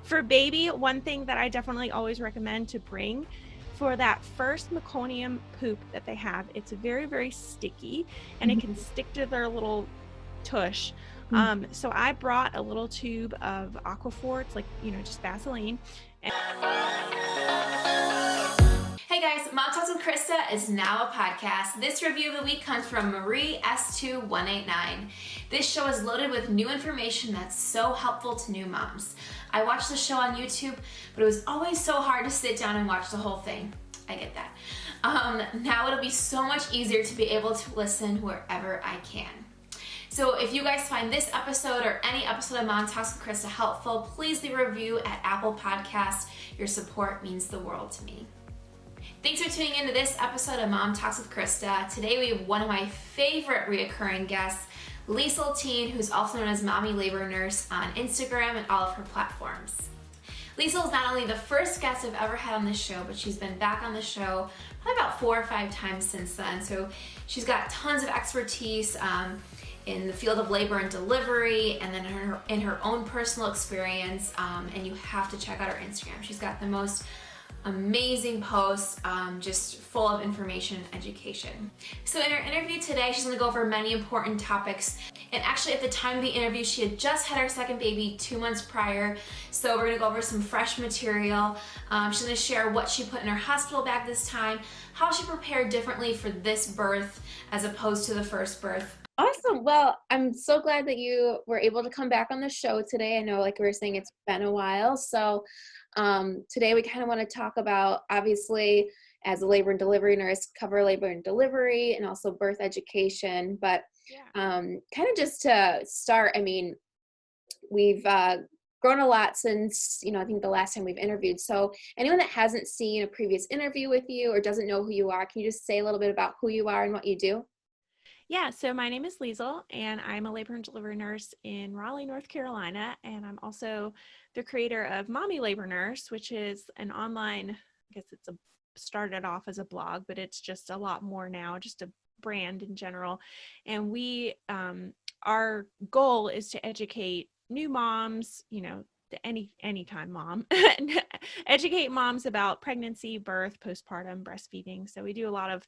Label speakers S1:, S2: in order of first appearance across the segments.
S1: For baby, one thing that I definitely always recommend to bring for that first meconium poop that they have, it's very, very sticky and it can stick to their little tush. So I brought a little tube of Aquaphor. It's like, just Vaseline. And
S2: Hey guys, Mom Talks with Krista is now a podcast. This review of the week comes from Marie S2189. This show is loaded with new information that's so helpful to new moms. I watched the show on YouTube, but it was always so hard to sit down and watch the whole thing. I get that. Now it'll be so much easier to be able to listen wherever I can. So if you guys find this episode or any episode of Mom Talks with Krista helpful, please leave a review at Apple Podcasts. Your support means the world to me. Thanks for tuning into this episode of Mom Talks with Krista. Today we have one of my favorite reoccurring guests, Liesel Teen, who's also known as Mommy Labor Nurse on Instagram and all of her platforms. Liesel is not only the first guest I've ever had on this show, but she's been back on the show probably about 4 or 5 times since then. So she's got tons of expertise in the field of labor and delivery, and then in her own personal experience, and you have to check out her Instagram. She's got the most amazing posts, just full of information and education. So in her interview today, she's going to go over many important topics. And actually at the time of the interview, she had just had her second baby 2 months prior. So we're going to go over some fresh material. She's going to share what she put in her hospital bag this time, how she prepared differently for this birth as opposed to the first birth.
S3: Awesome. Well, I'm so glad that you were able to come back on the show today. I know, like we were saying, it's been a while. So today we kind of want to talk about, obviously, as a labor and delivery nurse, cover labor and delivery and also birth education. But kind of just to start, I mean, we've grown a lot since, I think the last time we've interviewed. So anyone that hasn't seen a previous interview with you or doesn't know who you are, can you just say a little bit about who you are and what you do?
S1: Yeah, so my name is Liesel, and I'm a labor and delivery nurse in Raleigh, North Carolina, and I'm also the creator of Mommy Labor Nurse, which is an online, I guess started off as a blog, but it's just a lot more now, just a brand in general. And our goal is to educate new moms, anytime mom, educate moms about pregnancy, birth, postpartum, breastfeeding. So we do a lot of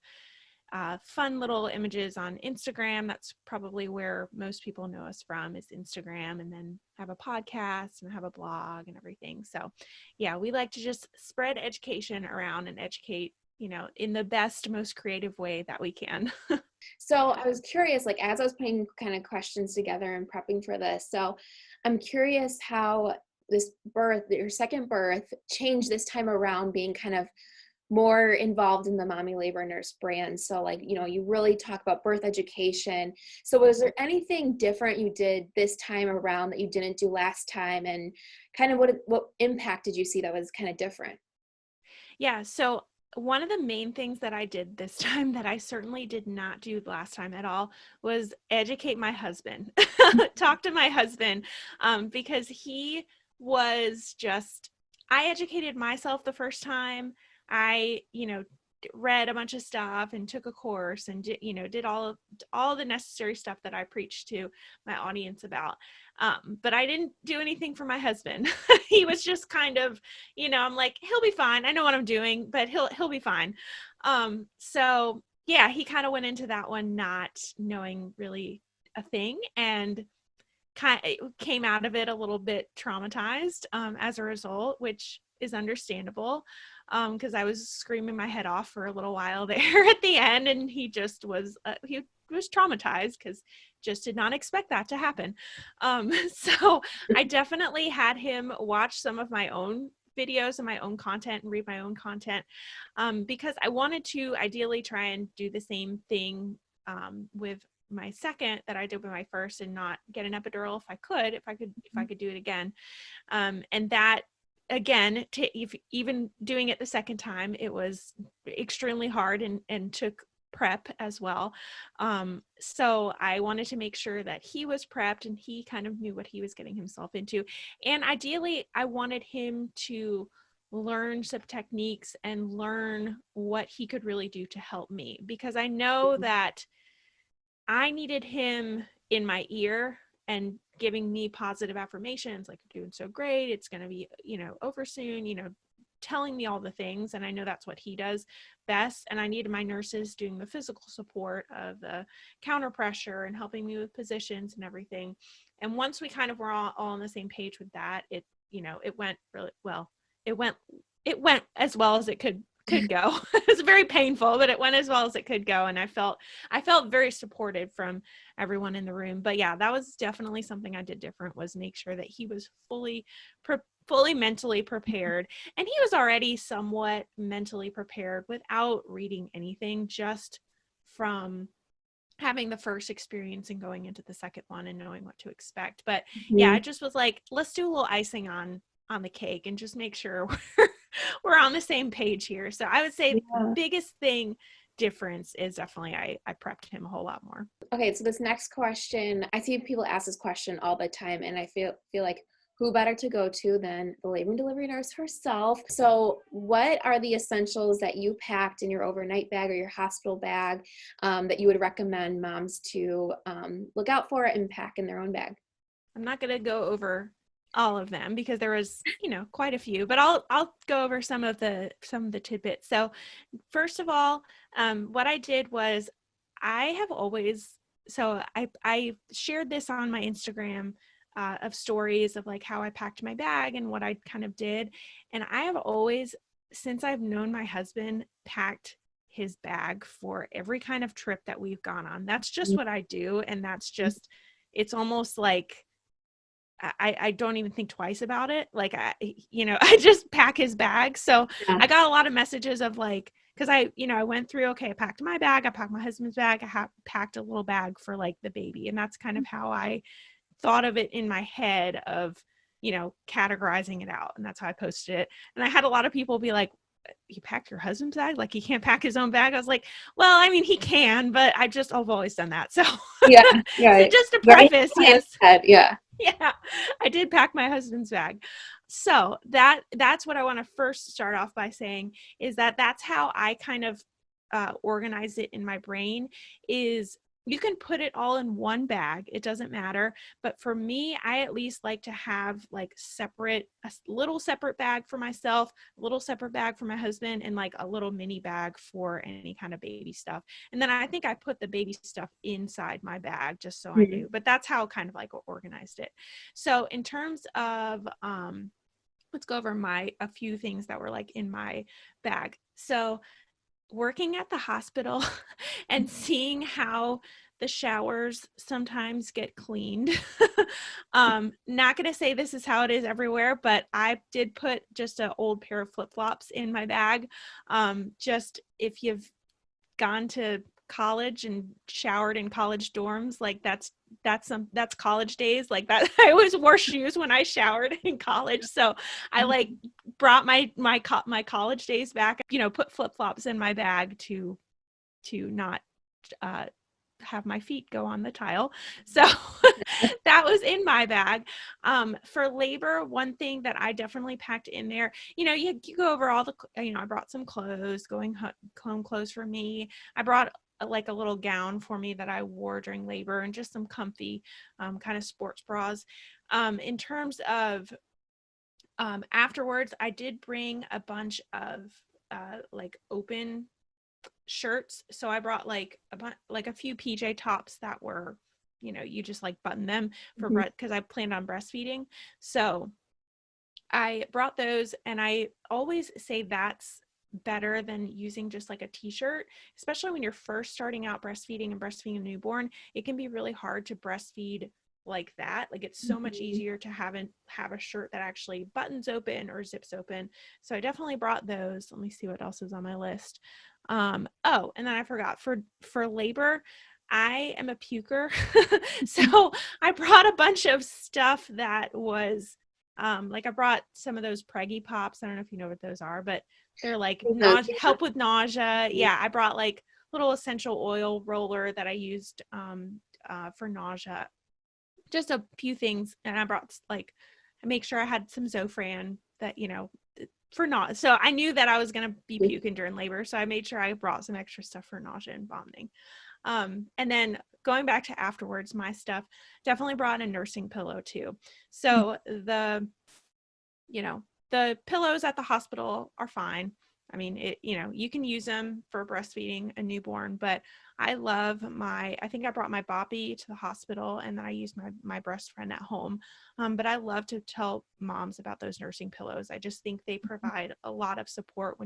S1: fun little images on Instagram. That's probably where most people know us from, is Instagram, and then have a podcast and have a blog and everything. So yeah, we like to just spread education around and educate, in the best, most creative way that we can.
S3: So I was curious, like, as I was putting kind of questions together and prepping for this, so I'm curious how this birth, your second birth, changed this time around, being kind of more involved in the Mommy Labor Nurse brand. So like, you really talk about birth education. So was there anything different you did this time around that you didn't do last time? And kind of what impact did you see that was kind of different?
S1: Yeah, so one of the main things that I did this time that I certainly did not do last time at all was educate my husband, talk to my husband, because he was I educated myself the first time. I, read a bunch of stuff and took a course and did all the necessary stuff that I preached to my audience about. But I didn't do anything for my husband. He was just kind of, I'm like, he'll be fine. I know what I'm doing, but he'll be fine. So yeah, he kind of went into that one not knowing really a thing, and came out of it a little bit traumatized as a result, which is understandable, because I was screaming my head off for a little while there at the end, and he just was traumatized because just did not expect that to happen. So I definitely had him watch some of my own videos and my own content and read my own content, because I wanted to ideally try and do the same thing with my second that I did with my first, and not get an epidural if I could do it again. And that, again, even doing it the second time, it was extremely hard and took prep as well. So I wanted to make sure that he was prepped and he kind of knew what he was getting himself into. And ideally, I wanted him to learn some techniques and learn what he could really do to help me, because I know that I needed him in my ear and giving me positive affirmations, like, you're doing so great, it's going to be, over soon, telling me all the things. And I know that's what he does best. And I needed my nurses doing the physical support of the counter pressure and helping me with positions and everything. And once we kind of were all on the same page with that, it went really well. It went as well as it could go. It was very painful, but it went as well as it could go. And I felt very supported from everyone in the room. But yeah, that was definitely something I did different, was make sure that he was fully mentally prepared. And he was already somewhat mentally prepared without reading anything, just from having the first experience and going into the second one and knowing what to expect. But yeah, I just was like, let's do a little icing on the cake and just make sure we're on the same page here. So I would say the biggest difference is definitely I prepped him a whole lot more.
S3: Okay, so this next question, I see people ask this question all the time, and I feel like, who better to go to than the labor and delivery nurse herself? So what are the essentials that you packed in your overnight bag or your hospital bag that you would recommend moms to look out for and pack in their own bag?
S1: I'm not going to go over all of them because there was, quite a few, but I'll go over some of the tidbits. So first of all, what I did was I shared this on my Instagram of stories of like how I packed my bag and what I kind of did. And I have always, since I've known my husband, packed his bag for every kind of trip that we've gone on. That's just what I do. And that's just, it's almost like, I don't even think twice about it. Like, I just pack his bag. So I got a lot of messages of like, cause I went through, okay, I packed my bag, I packed my husband's bag, I packed a little bag for like the baby. And that's kind of how I thought of it in my head of, categorizing it out. And that's how I posted it. And I had a lot of people be like, you pack your husband's bag? Like, he can't pack his own bag? I was like, well, I mean, he can, but I've always done that. So
S3: yeah,
S1: so just to preface, yes.
S3: Yeah.
S1: Yeah, I did pack my husband's bag. So that's what I want to first start off by saying, is that's how I kind of organize it in my brain. Is you can put it all in one bag, it doesn't matter, but for me, I at least like to have like a little separate bag for myself, a little separate bag for my husband, and like a little mini bag for any kind of baby stuff. And then I think I put the baby stuff inside my bag just so I knew, but that's how kind of like organized it. So in terms of let's go over a few things that were like in my bag. So working at the hospital and seeing how the showers sometimes get cleaned. Not going to say this is how it is everywhere, but I did put just an old pair of flip-flops in my bag. Just if you've gone to college and showered in college dorms, like that's college days. Like that, I always wore shoes when I showered in college. So I like brought my college days back, put flip-flops in my bag to not have my feet go on the tile. So that was in my bag. For labor, one thing that I definitely packed in there, you go over all the, I brought some clothes, home clothes for me. I brought like a little gown for me that I wore during labor, and just some comfy kind of sports bras. In terms of afterwards, I did bring a bunch of like open shirts. So I brought like a few PJ tops that were, you just like button them for because I planned on breastfeeding. So I brought those, and I always say that's better than using just like a t-shirt, especially when you're first starting out breastfeeding and breastfeeding a newborn. It can be really hard to breastfeed like that. Like, it's so much easier to have a shirt that actually buttons open or zips open. So I definitely brought those. Let me see what else is on my list. And then I forgot, for labor, I am a puker. So I brought a bunch of stuff that was like, I brought some of those Preggy Pops. I don't know if you know what those are, but they're like help with nausea. Yeah, I brought like little essential oil roller that I used for nausea. Just a few things. And I brought like, I make sure I had some Zofran that, for nausea. So I knew that I was going to be puking during labor. So I made sure I brought some extra stuff for nausea and vomiting. And then going back to afterwards, my stuff, definitely brought a nursing pillow too. So the pillows at the hospital are fine. I mean, you can use them for breastfeeding a newborn, but I think I brought my boppy to the hospital, and then I used my breast friend at home. But I love to tell moms about those nursing pillows. I just think they provide a lot of support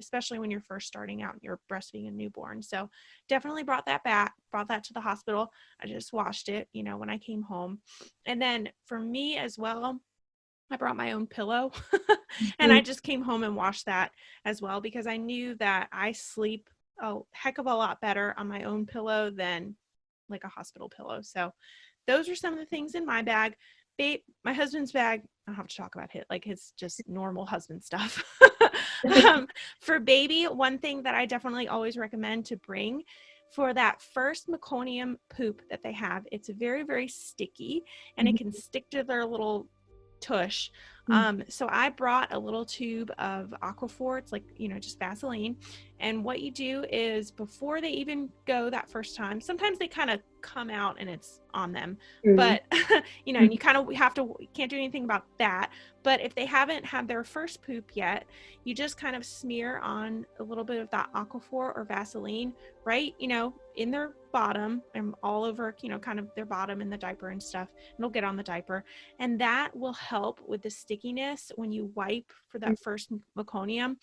S1: especially when you're first starting out and you're breastfeeding a newborn. So definitely brought that to the hospital. I just washed it, when I came home. And then for me as well, I brought my own pillow and I just came home and washed that as well, because I knew that I sleep a heck of a lot better on my own pillow than like a hospital pillow. So those are some of the things in my bag. My husband's bag, I don't have to talk about it. Like, it's just normal husband stuff. For baby, one thing that I definitely always recommend to bring for that first meconium poop that they have, it's very, very sticky and it can stick to their little tush. So I brought a little tube of Aquaphor. It's like, just Vaseline. And what you do is, before they even go that first time, sometimes they kind of come out and it's on them, but and you kind of can't do anything about that. But if they haven't had their first poop yet, you just kind of smear on a little bit of that Aquaphor or Vaseline, right, in their bottom and all over, kind of their bottom in the diaper and stuff. It'll get on the diaper, and that will help with the stickiness when you wipe for that first meconium,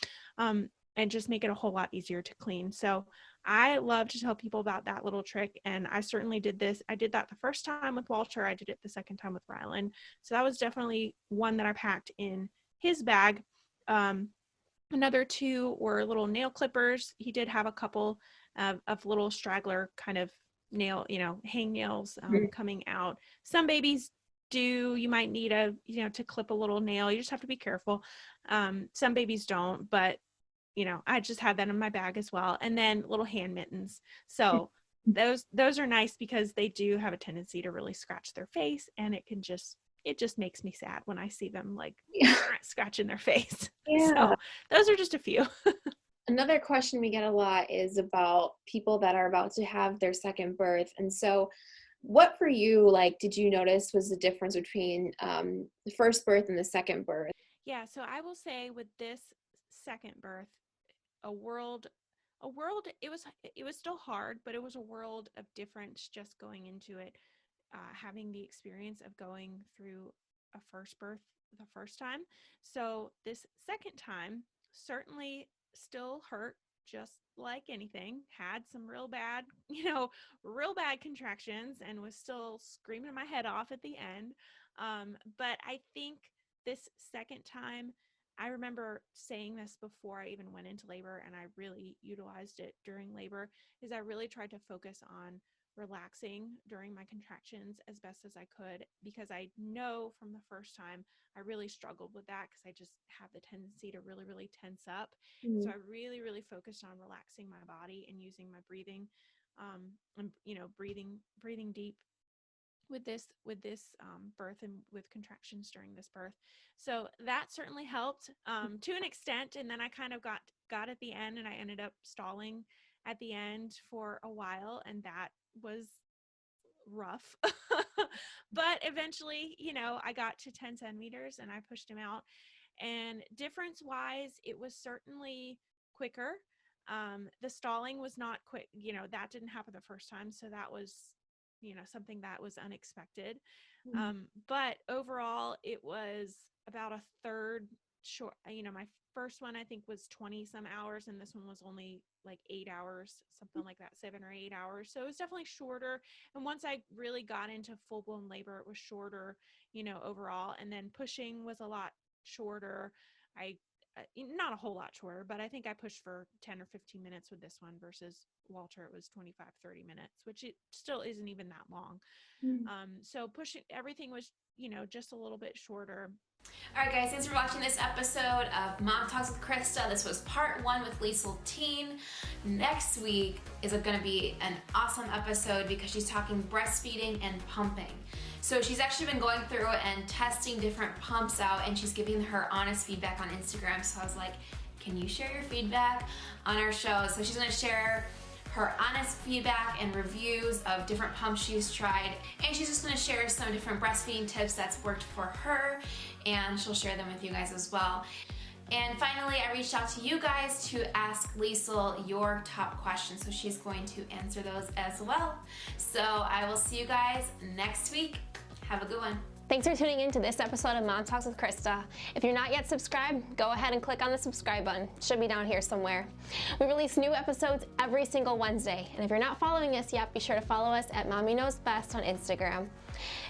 S1: and just make it a whole lot easier to clean. So I love to tell people about that little trick, and I certainly did this. I did that the first time with Walter. I did it the second time with Rylan. So that was definitely one that I packed in his bag. Another two were little nail clippers. He did have a couple of little straggler kind of nail, hang nails coming out. Some babies do. You might need to clip a little nail. You just have to be careful. Some babies don't, but I just had that in my bag as well. And then little hand mittens. So those are nice, because they do have a tendency to really scratch their face, and it just makes me sad when I see them like scratching their face. So those are just a few.
S3: Another question we get a lot is about people that are about to have their second birth. And so what for you, did you notice was the difference between the first birth and the second birth?
S1: Yeah, so I will say with this second birth, a world, it was still hard, but it was a world of difference just going into it, having the experience of going through a first birth the first time. So this second time certainly still hurt, just like anything, had some real bad contractions, and was still screaming my head off at the end. But I think this second time, I remember saying this before I even went into labor, and I really utilized it during labor, is I really tried to focus on relaxing during my contractions as best as I could, because I know from the first time I really struggled with that, because I just have the tendency to really, really tense up. So I really, really focused on relaxing my body and using my breathing, and breathing deep with this birth, and with contractions during this birth. So that certainly helped to an extent. And then I kind of got at the end, and I ended up stalling at the end for a while, and that was rough. But eventually, I got to 10 centimeters and I pushed him out, and difference wise, it was certainly quicker. The stalling was not quick, that didn't happen the first time. So that was something that was unexpected. But overall, it was about a third short. My first one, I think, was 20 some hours, and this one was only like 8 hours, something like that, 7 or 8 hours. So it was definitely shorter. And once I really got into full blown labor, it was shorter, overall. And then pushing was a lot shorter. Not a whole lot shorter, but I think I pushed for 10 or 15 minutes with this one, versus Walter, it was 25, 30 minutes, which it still isn't even that long. So pushing, everything was, just a little bit shorter.
S2: All right, guys, thanks for watching this episode of Mom Talks with Krista. This was part 1 with Liesel Teen. Next week is going to be an awesome episode, because she's talking breastfeeding and pumping. So she's actually been going through and testing different pumps out, and she's giving her honest feedback on Instagram. So I was like, can you share your feedback on our show? So she's going to share her honest feedback and reviews of different pumps she's tried. And she's just gonna share some different breastfeeding tips that's worked for her, and she'll share them with you guys as well. And finally, I reached out to you guys to ask Liesel your top questions, so she's going to answer those as well. So I will see you guys next week. Have a good one.
S4: Thanks for tuning in to this episode of Mom Talks with Krista. If you're not yet subscribed, go ahead and click on the subscribe button. It should be down here somewhere. We release new episodes every single Wednesday. And if you're not following us yet, be sure to follow us at Mommy Knows Best on Instagram.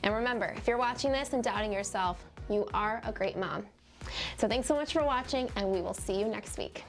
S4: And remember, if you're watching this and doubting yourself, you are a great mom. So thanks so much for watching, and we will see you next week.